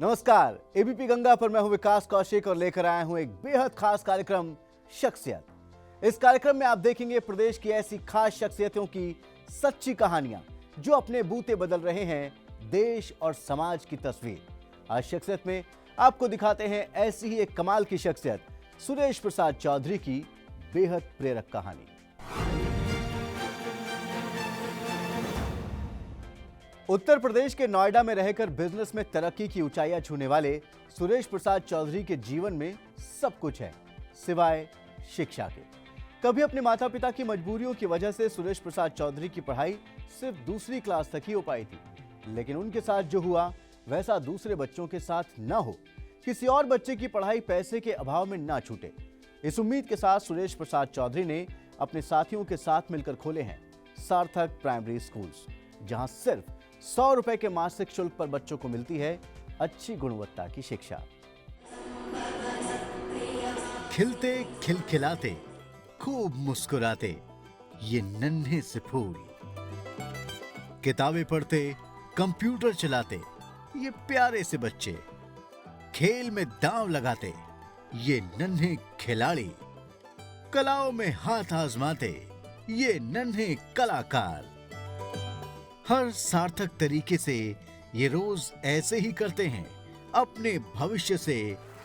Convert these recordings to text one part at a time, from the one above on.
नमस्कार, एबीपी गंगा पर मैं हूं विकास कौशिक और लेकर आया हूं एक बेहद खास कार्यक्रम शख्सियत। इस कार्यक्रम में आप देखेंगे प्रदेश की ऐसी खास शख्सियतों की सच्ची कहानियां जो अपने बूते बदल रहे हैं देश और समाज की तस्वीर। आज शख्सियत में आपको दिखाते हैं ऐसी ही एक कमाल की शख्सियत सुरेश प्रसाद चौधरी की बेहद प्रेरक कहानी। उत्तर प्रदेश के नोएडा में रहकर बिजनेस में तरक्की की ऊंचाइयां छूने वाले सुरेश प्रसाद चौधरी के जीवन में सब कुछ है सिवाय शिक्षा के। कभी अपने माता पिता की मजबूरियों की वजह से सुरेश प्रसाद चौधरी की पढ़ाई सिर्फ दूसरी क्लास तक ही हो पाई थी, लेकिन उनके साथ जो हुआ वैसा दूसरे बच्चों के साथ न हो, किसी और बच्चे की पढ़ाई पैसे के अभाव में ना छूटे। इस उम्मीद के साथ सुरेश प्रसाद चौधरी ने अपने साथियों के साथ मिलकर खोले हैं सार्थक प्राइमरी स्कूल्स, जहां सिर्फ 100 रुपए के मासिक शुल्क पर बच्चों को मिलती है अच्छी गुणवत्ता की शिक्षा। खिलते खिलखिलाते खूब मुस्कुराते ये नन्हे से फूल, किताबें पढ़ते कंप्यूटर चलाते ये प्यारे से बच्चे, खेल में दांव लगाते ये नन्हे खिलाड़ी, कलाओं में हाथ आजमाते ये नन्हे कलाकार। हर सार्थक तरीके से ये रोज ऐसे ही करते हैं अपने भविष्य से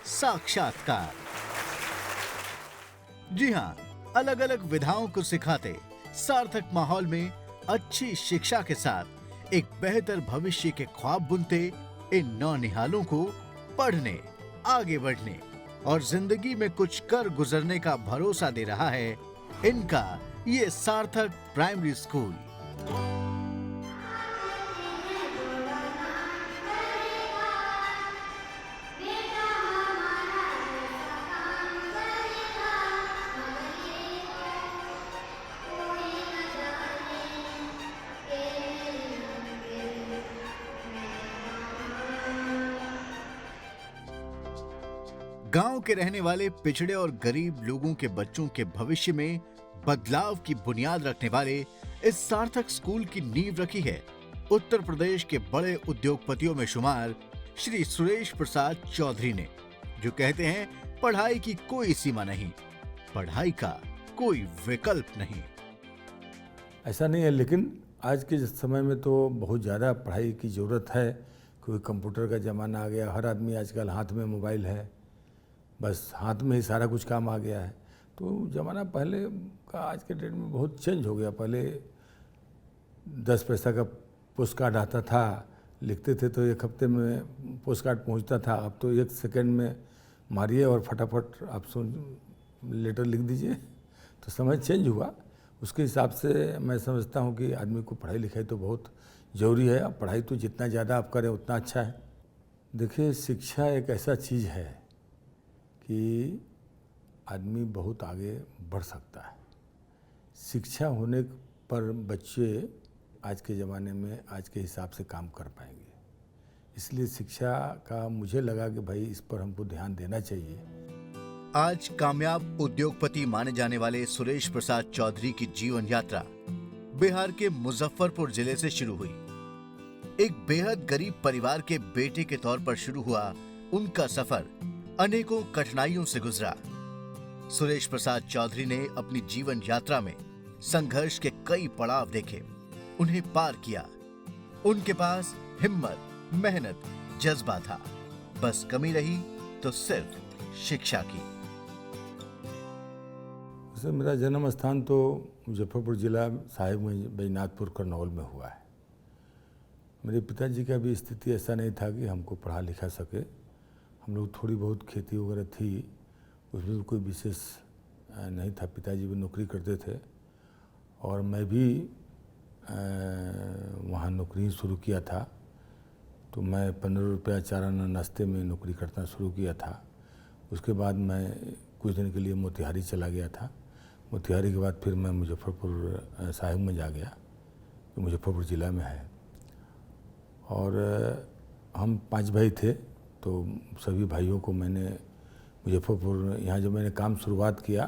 साक्षात्कार। जी हां, अलग अलग विधाओं को सिखाते सार्थक माहौल में अच्छी शिक्षा के साथ एक बेहतर भविष्य के ख्वाब बुनते इन नौनिहालों को पढ़ने, आगे बढ़ने और जिंदगी में कुछ कर गुजरने का भरोसा दे रहा है इनका ये सार्थक प्राइमरी स्कूल। गांव के रहने वाले पिछड़े और गरीब लोगों के बच्चों के भविष्य में बदलाव की बुनियाद रखने वाले इस सार्थक स्कूल की नींव रखी है उत्तर प्रदेश के बड़े उद्योगपतियों में शुमार श्री सुरेश प्रसाद चौधरी ने, जो कहते हैं पढ़ाई की कोई सीमा नहीं, पढ़ाई का कोई विकल्प नहीं। ऐसा नहीं है, लेकिन आज के समय में तो बहुत ज़्यादा पढ़ाई की ज़रूरत है, क्योंकि कंप्यूटर का ज़माना आ गया। हर आदमी आजकल हाथ में मोबाइल है, बस हाथ में ही सारा कुछ काम आ गया है। तो ज़माना पहले का आज के डेट में बहुत चेंज हो गया। पहले 10 पैसा का पोस्ट कार्ड आता था, लिखते थे तो एक हफ्ते में पोस्ट कार्ड पहुंचता था। अब तो 1 सेकंड में मारिए और फटाफट आप लेटर लिख दीजिए। तो समय चेंज हुआ, उसके हिसाब से मैं समझता हूं कि आदमी को पढ़ाई लिखाई तो बहुत ज़रूरी है। अब पढ़ाई तो जितना ज़्यादा आप करें उतना अच्छा है। देखिए, शिक्षा एक ऐसा चीज़ है कि आदमी बहुत आगे बढ़ सकता है। शिक्षा होने पर बच्चे आज के ज़माने में आज के हिसाब से काम कर पाएंगे। इसलिए शिक्षा का मुझे लगा कि भाई इस पर हमको ध्यान देना चाहिए। आज कामयाब उद्योगपति माने जाने वाले सुरेश प्रसाद चौधरी की जीवन यात्रा बिहार के मुजफ्फरपुर जिले से शुरू हुई। एक बेहद गरीब परिवार के बेटे के तौर पर शुरू हुआ उनका सफर अनेकों कठिनाइयों से गुजरा। सुरेश प्रसाद चौधरी ने अपनी जीवन यात्रा में संघर्ष के कई पड़ाव देखे, उन्हें पार किया। उनके पास हिम्मत, मेहनत, जज्बा था, बस कमी रही तो सिर्फ शिक्षा की। वैसे मेरा जन्म स्थान तो मुजफ्फरपुर जिला साहिबगंज बैजनाथपुर करनौल में हुआ है। मेरे पिताजी का भी स्थिति ऐसा नहीं था कि हमको पढ़ा लिखा सके। हम लोग थोड़ी बहुत खेती वगैरह थी, उसमें भी कोई विशेष नहीं था। पिताजी भी नौकरी करते थे और मैं भी वहाँ नौकरी शुरू किया था। तो मैं 15 रुपया 4 आना नाश्ते में नौकरी करना शुरू किया था। उसके बाद मैं कुछ दिन के लिए मोतिहारी चला गया था। मोतिहारी के बाद फिर मैं मुजफ्फरपुर साहिबगंज आ गया, जो मुजफ्फरपुर ज़िला में है। और हम 5 भाई थे, तो सभी भाइयों को मैंने मुजफ्फरपुर यहाँ जब मैंने काम शुरुआत किया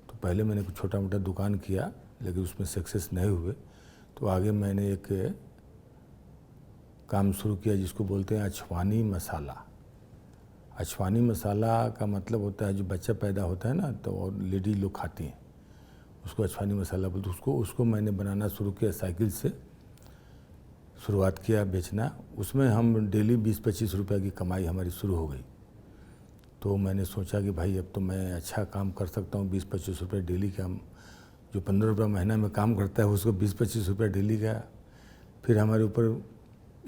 तो पहले मैंने कुछ छोटा मोटा दुकान किया, लेकिन उसमें सक्सेस नहीं हुए। तो आगे मैंने एक काम शुरू किया जिसको बोलते हैं अछवानी मसाला। अछवानी मसाला का मतलब होता है जो बच्चा पैदा होता है ना तो और लेडी लोग खाती हैं उसको अछवानी मसाला बोलते। उसको मैंने बनाना शुरू किया, साइकिल से शुरुआत किया बेचना। उसमें हम डेली 20-25 रुपये की कमाई हमारी शुरू हो गई। तो मैंने सोचा कि भाई अब तो मैं अच्छा काम कर सकता हूँ। 20-25 रुपये डेली का, जो 15 रुपये महीना में काम करता है उसको 20-25 रुपये डेली का। फिर हमारे ऊपर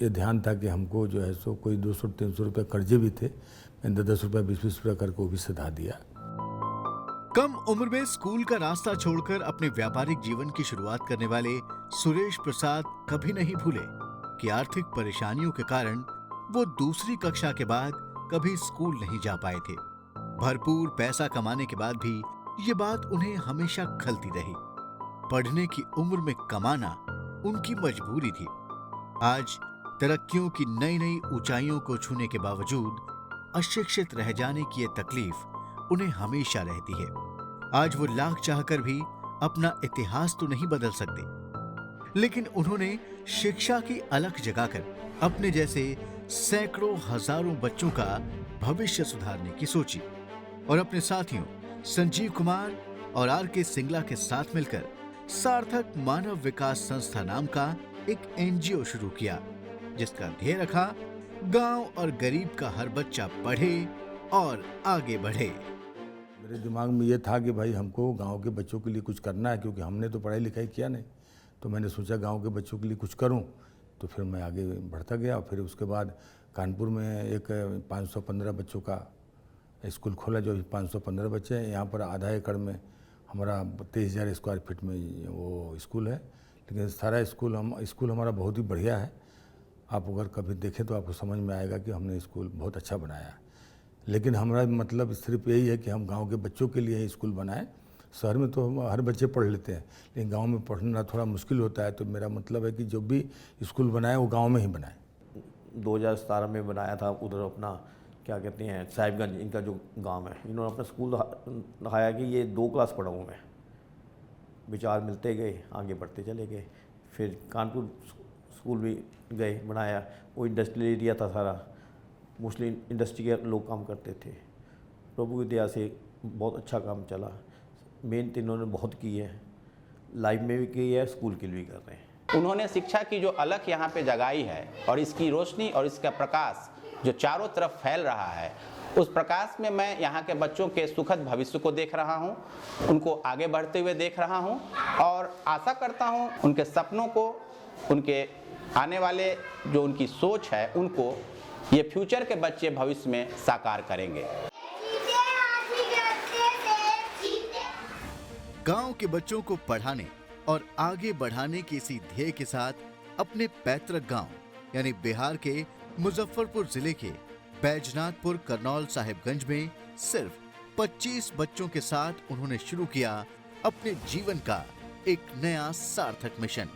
ये ध्यान था कि हमको जो है सो कोई 200-300 रुपये कर्जे भी थे। मैंने 10 रुपये 20-20 रुपये करके वो भी सधा दिया। कम उम्र में स्कूल का रास्ता छोड़कर अपने व्यापारिक जीवन की शुरुआत करने वाले सुरेश प्रसाद कभी नहीं भूले कि आर्थिक परेशानियों के कारण वो दूसरी कक्षा के बाद कभी स्कूल नहीं जा पाए थे। भरपूर पैसा कमाने के बाद भी ये बात उन्हें हमेशा खलती रही। पढ़ने की उम्र में कमाना उनकी मजबूरी थी। आज तरक्कियों की नई नई ऊंचाइयों को छूने के बावजूद अशिक्षित रह जाने की ये तकलीफ उन्हें हमेशा रहती है। आज वो लाख चाहकर भी अपना इतिहास तो नहीं बदल सकते, लेकिन उन्होंने शिक्षा की अलख जगाकर अपने जैसे सैकड़ों हजारों बच्चों का भविष्य सुधारने की सोची और अपने साथियों संजीव कुमार और आर.के. सिंगला के साथ मिलकर सार्थक मानव विकास संस्था नाम का एक एनजीओ शुरू किया, जिसका ध्येय रखा गांव और गरीब का हर बच्चा पढ़े और आगे बढ़े। मेरे दिमाग में ये था कि भाई हमको गांव के बच्चों के लिए कुछ करना है, क्योंकि हमने तो पढ़ाई लिखाई किया नहीं। तो मैंने सोचा गांव के बच्चों के लिए कुछ करूं। तो फिर मैं आगे बढ़ता गया और फिर उसके बाद कानपुर में एक 515 बच्चों का स्कूल खोला, जो 515 बच्चे हैं। यहाँ पर आधा एकड़ में हमारा 23,000 स्क्वायर फीट में वो स्कूल है। लेकिन सारा स्कूल हमारा बहुत ही बढ़िया है। आप अगर कभी देखें तो आपको समझ में आएगा कि हमने स्कूल बहुत अच्छा बनाया है। लेकिन हमारा मतलब सिर्फ यही है कि हम गांव के बच्चों के लिए ही स्कूल बनाएं। शहर में तो हर बच्चे पढ़ लेते हैं, लेकिन गांव में पढ़ना थोड़ा मुश्किल होता है। तो मेरा मतलब है कि जो भी स्कूल बनाए वो गांव में ही बनाए। 2017 में बनाया था उधर अपना क्या कहते हैं साहिबगंज, इनका जो गांव है। इन्होंने अपना स्कूल दिखाया कि ये 2 क्लास पढ़ा हूँ मैं। विचार मिलते गए, आगे बढ़ते चले गए। फिर कानपुर स्कूल भी गए, बनाया। वो इंडस्ट्रियल एरिया था सारा, मोस्टली इंडस्ट्री के लोग काम करते थे। प्रभु की दया से बहुत अच्छा काम चला। मेहनत इन्होंने बहुत की है, लाइफ में भी की है, स्कूल के लिए भी कर रहे हैं। उन्होंने शिक्षा की जो अलख यहाँ पे जगाई है और इसकी रोशनी और इसका प्रकाश जो चारों तरफ फैल रहा है, उस प्रकाश में मैं यहाँ के बच्चों के सुखद भविष्य को देख रहा हूँ, उनको आगे बढ़ते हुए देख रहा हूँ और आशा करता हूँ उनके सपनों को, उनके आने वाले जो उनकी सोच है, उनको ये फ्यूचर के बच्चे भविष्य में साकार करेंगे। गांव के बच्चों को पढ़ाने और आगे बढ़ाने के इसी ध्येय के साथ अपने पैतृक गांव यानी बिहार के मुजफ्फरपुर जिले के बैजनाथपुर करनौल साहिबगंज में सिर्फ 25 बच्चों के साथ उन्होंने शुरू किया अपने जीवन का एक नया सार्थक मिशन,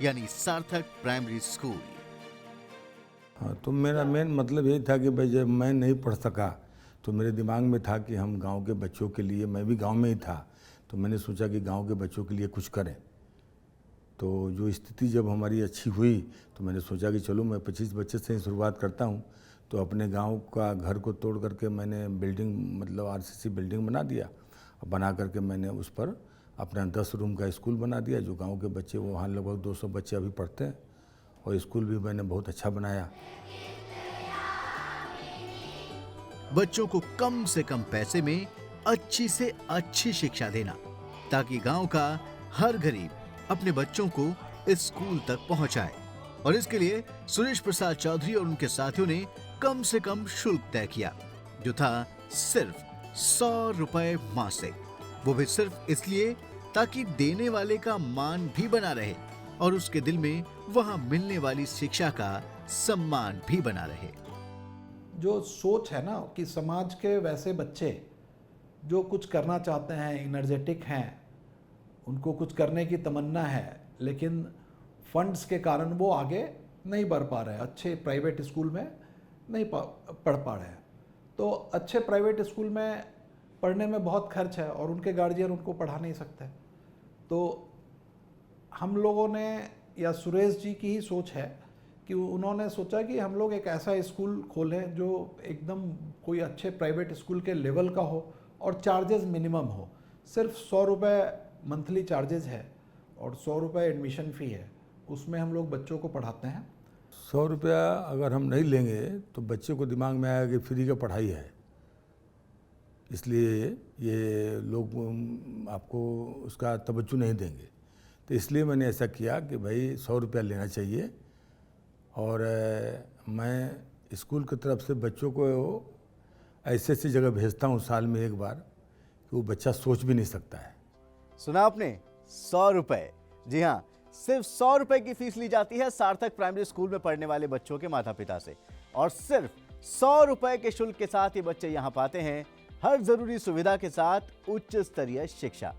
यानी सार्थक प्राइमरी स्कूल। हाँ, तो मेरा मेन मतलब यही था कि भाई जब मैं नहीं पढ़ सका तो मेरे दिमाग में था कि हम गांव के बच्चों के लिए, मैं भी गांव में ही था, तो मैंने सोचा कि गांव के बच्चों के लिए कुछ करें। तो जो स्थिति जब हमारी अच्छी हुई तो मैंने सोचा कि चलो मैं 25 बच्चे से ही शुरुआत करता हूं। तो अपने गांव का घर को तोड़ करके मैंने बिल्डिंग, मतलब आरसीसी बिल्डिंग बना दिया। और बना करके मैंने उस पर अपना 10 रूम का स्कूल बना दिया, जो गाँव के बच्चे, वो वहाँ लगभग 200 बच्चे अभी पढ़ते हैं। और स्कूल भी मैंने बहुत अच्छा बनाया। बच्चों को कम से कम पैसे में अच्छी से अच्छी शिक्षा देना, ताकि गांव का हर गरीब अपने बच्चों को इस स्कूल तक पहुंचाए। और इसके लिए सुरेश प्रसाद चौधरी और उनके साथियों ने कम से कम शुल्क तय किया, जो था सिर्फ 100 रुपए मासिक। वो भी सिर्फ इसलिए ताकि देने वाले का मान भी बना रहे और उसके दिल में वहां मिलने वाली शिक्षा का सम्मान भी बना रहे। जो सोच है ना कि समाज के वैसे बच्चे जो कुछ करना चाहते हैं, एनर्जेटिक हैं, उनको कुछ करने की तमन्ना है, लेकिन फंड्स के कारण वो आगे नहीं बढ़ पा रहे हैं, अच्छे प्राइवेट स्कूल में नहीं पढ़ पा रहे हैं। तो अच्छे प्राइवेट स्कूल में पढ़ने में बहुत खर्च है और उनके गार्जियन उनको पढ़ा नहीं सकते। तो हम लोगों ने, या सुरेश जी की ही सोच है कि उन्होंने सोचा कि हम लोग एक ऐसा स्कूल खोलें जो एकदम कोई अच्छे प्राइवेट स्कूल के लेवल का हो और चार्जेस मिनिमम हो। सिर्फ 100 रुपये मंथली चार्जेस है और 100 रुपये एडमिशन फ़ी है, उसमें हम लोग बच्चों को पढ़ाते हैं। 100 रुपया अगर हम नहीं लेंगे तो बच्चे को दिमाग में आएगा कि फ्री का पढ़ाई है, इसलिए ये लोग आपको उसका तवज्जो नहीं देंगे। तो इसलिए मैंने ऐसा किया कि भाई 100 रुपया लेना चाहिए और मैं स्कूल की तरफ से बच्चों को ऐसे ऐसी जगह भेजता हूँ साल में एक बार कि वो बच्चा सोच भी नहीं सकता है। सुना आपने, 100 रुपए। जी हाँ, सिर्फ 100 रुपए की फीस ली जाती है सार्थक प्राइमरी स्कूल में पढ़ने वाले बच्चों के माता पिता से, और सिर्फ 100 रुपए के शुल्क के साथ ये बच्चे यहाँ पाते हैं हर जरूरी सुविधा के साथ उच्च स्तरीय शिक्षा।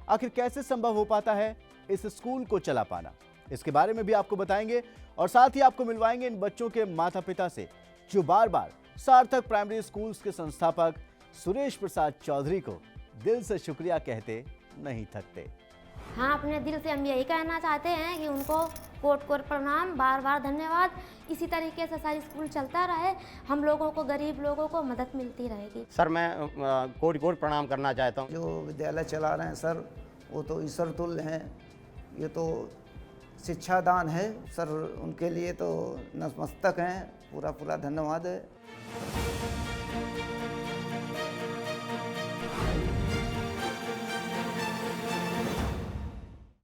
आखिर कैसे संभव हो पाता है इस स्कूल को चला पाना, इसके बारे में भी आपको बताएंगे और साथ ही आपको मिलवाएंगे इन बच्चों के माता पिता से जो बार बार सार्थक प्राइमरी स्कूल्स के संस्थापक सुरेश प्रसाद चौधरी को दिल से शुक्रिया कहते नहीं थकते। हाँ, अपने दिल से हम यही कहना चाहते हैं कि उनको कोट कोट प्रणाम, बार बार धन्यवाद। इसी तरीके से सारी स्कूल चलता रहे, हम लोगों को, गरीब लोगों को मदद मिलती रहेगी। सर मैं कोटि कोटि प्रणाम करना चाहता हूँ। जो विद्यालय चला रहे हैं सर, वो तो ईश्वर तुल्य हैं, ये तो शिक्षा दान है सर, उनके लिए तो नतमस्तक हैं, पूरा पूरा धन्यवाद है।